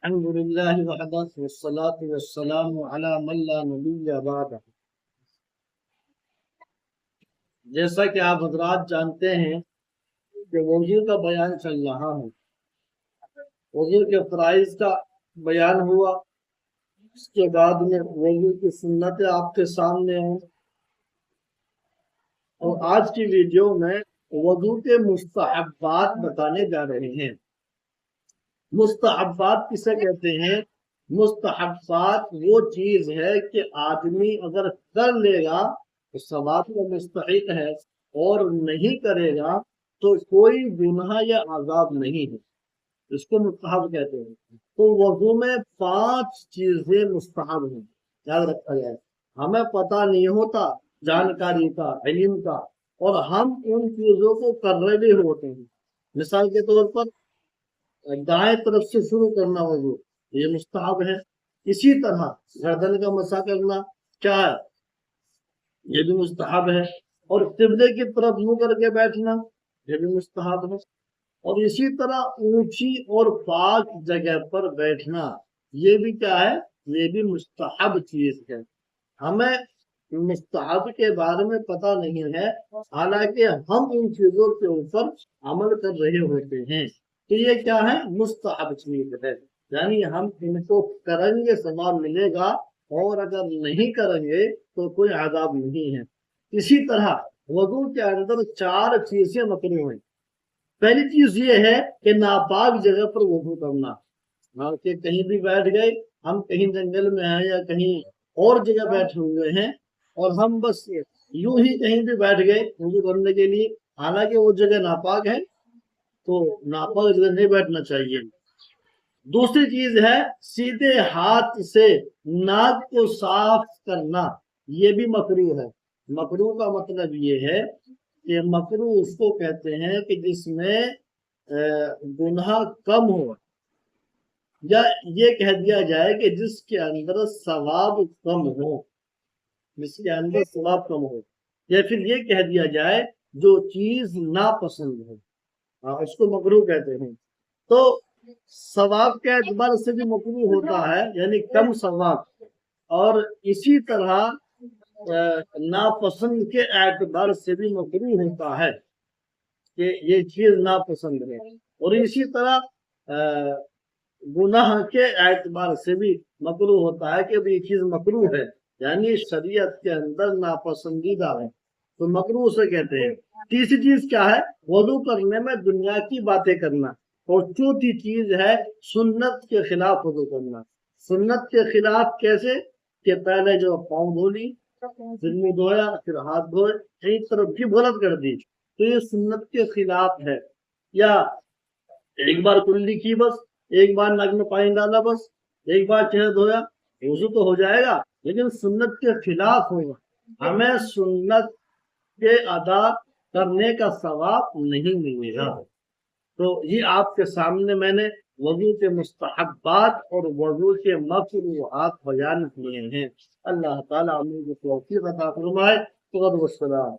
الحمد للہ وحدہ والصلاة والسلام علی من لا نبی بعدہ۔ جیسا کہ آپ حضرات جانتے ہیں کہ وضو کا بیان چل رہا ہے، وضو کے فرائض کا بیان ہوا، اس کے بعد میں وضو کی سنتیں آپ کے سامنے ہیں، اور آج کی ویڈیو میں وضو کے مستحبات بتانے جا رہے ہیں۔ مستحبات کسے کہتے ہیں؟ مستحبات وہ چیز ہے کہ آدمی اگر کر لے گا تو ثواب کا مستحق ہے، اور نہیں کرے گا تو کوئی گناہ یا عذاب نہیں ہے، اس کو مستحب کہتے ہیں۔ تو وضو میں 5 چیزیں مستحب ہیں، یاد رکھا جائے۔ ہمیں پتہ نہیں ہوتا جانکاری کا، علم کا، اور ہم ان چیزوں کو کر رہے ہوتے ہیں۔ مثال کے طور پر دائیں طرف سے شروع کرنا وضو، یہ مستحب ہے۔ اسی طرح گردن کا مسح کرنا کیا ہے؟ یہ بھی مستحب ہے۔ اور قبلے کی طرف منہ کر کے بیٹھنا یہ بھی مستحب ہے۔ اور اسی طرح اونچی اور پاک جگہ پر بیٹھنا یہ بھی کیا ہے؟ یہ بھی مستحب چیز ہے۔ ہمیں مستحب کے بارے میں پتہ نہیں ہے، حالانکہ ہم ان چیزوں کے اوپر عمل کر رہے ہوتے ہیں، تو یہ کیا ہے؟ مستحب چیز ہے، یعنی ہم ان کو کریں گے ثواب ملے گا، اور اگر نہیں کریں گے تو کوئی عذاب نہیں ہے۔ اسی طرح وضو کے اندر 4 چیزیں مکروہ ہیں۔ پہلی چیز یہ ہے کہ ناپاک جگہ پر وضو کرنا، کہ کہیں بھی بیٹھ گئے، ہم کہیں جنگل میں ہیں یا کہیں اور جگہ بیٹھے ہوئے ہیں، اور ہم بس یوں ہی کہیں بھی بیٹھ گئے وضو کرنے کے لیے، حالانکہ وہ جگہ ناپاک ہے، تو ناپاک جگہ نہیں بیٹھنا چاہیے۔ دوسری چیز ہے سیدھے ہاتھ سے ناک کو صاف کرنا، یہ بھی مکروہ ہے۔ مکروہ کا مطلب یہ ہے کہ مکروہ اس کو کہتے ہیں کہ جس میں گناہ کم ہو، یا یہ کہہ دیا جائے کہ جس کے اندر ثواب کم ہو، جس کے اندر ثواب کم ہو، یا پھر یہ کہہ دیا جائے جو چیز ناپسند ہو، اس کو مکروہ کہتے ہیں۔ تو ثواب کے اعتبار سے بھی مکروہ ہوتا ہے، یعنی کم ثواب، اور اسی طرح ناپسند کے اعتبار سے بھی مکروہ ہوتا ہے کہ یہ چیز ناپسند ہے، اور اسی طرح گناہ کے اعتبار سے بھی مکروہ ہوتا ہے کہ یہ چیز مکروہ ہے، یعنی شریعت کے اندر ناپسندیدہ ہے، تو مکروہ سے کہتے ہیں۔ تیسری چیز کیا ہے؟ وضو کرنے میں دنیا کی باتیں کرنا۔ اور چوتھی چیز ہے سنت کے خلاف وضو کرنا۔ سنت کے خلاف کیسے؟ کہ پہلے جو پاؤں دھو لی، پھر منہ دھویا، پھر ہاتھ دھوئے، ایک طرف کی غلط کر دی، تو یہ سنت کے خلاف ہے۔ یا ایک بار کلی کی بس، ایک بار ناک میں پانی ڈالا بس، ایک بار چہرہ دھویا، وضو تو ہو جائے گا لیکن سنت کے خلاف ہوگا، ہمیں سنت کے ادا کرنے کا ثواب نہیں ملے گا۔ تو یہ آپ کے سامنے میں نے وضو کے مستحبات اور وضو کے مکروہات بیان کیے ہیں۔ اللہ تعالیٰ ہم کو توفیق عطا فرمائے۔ والسلام۔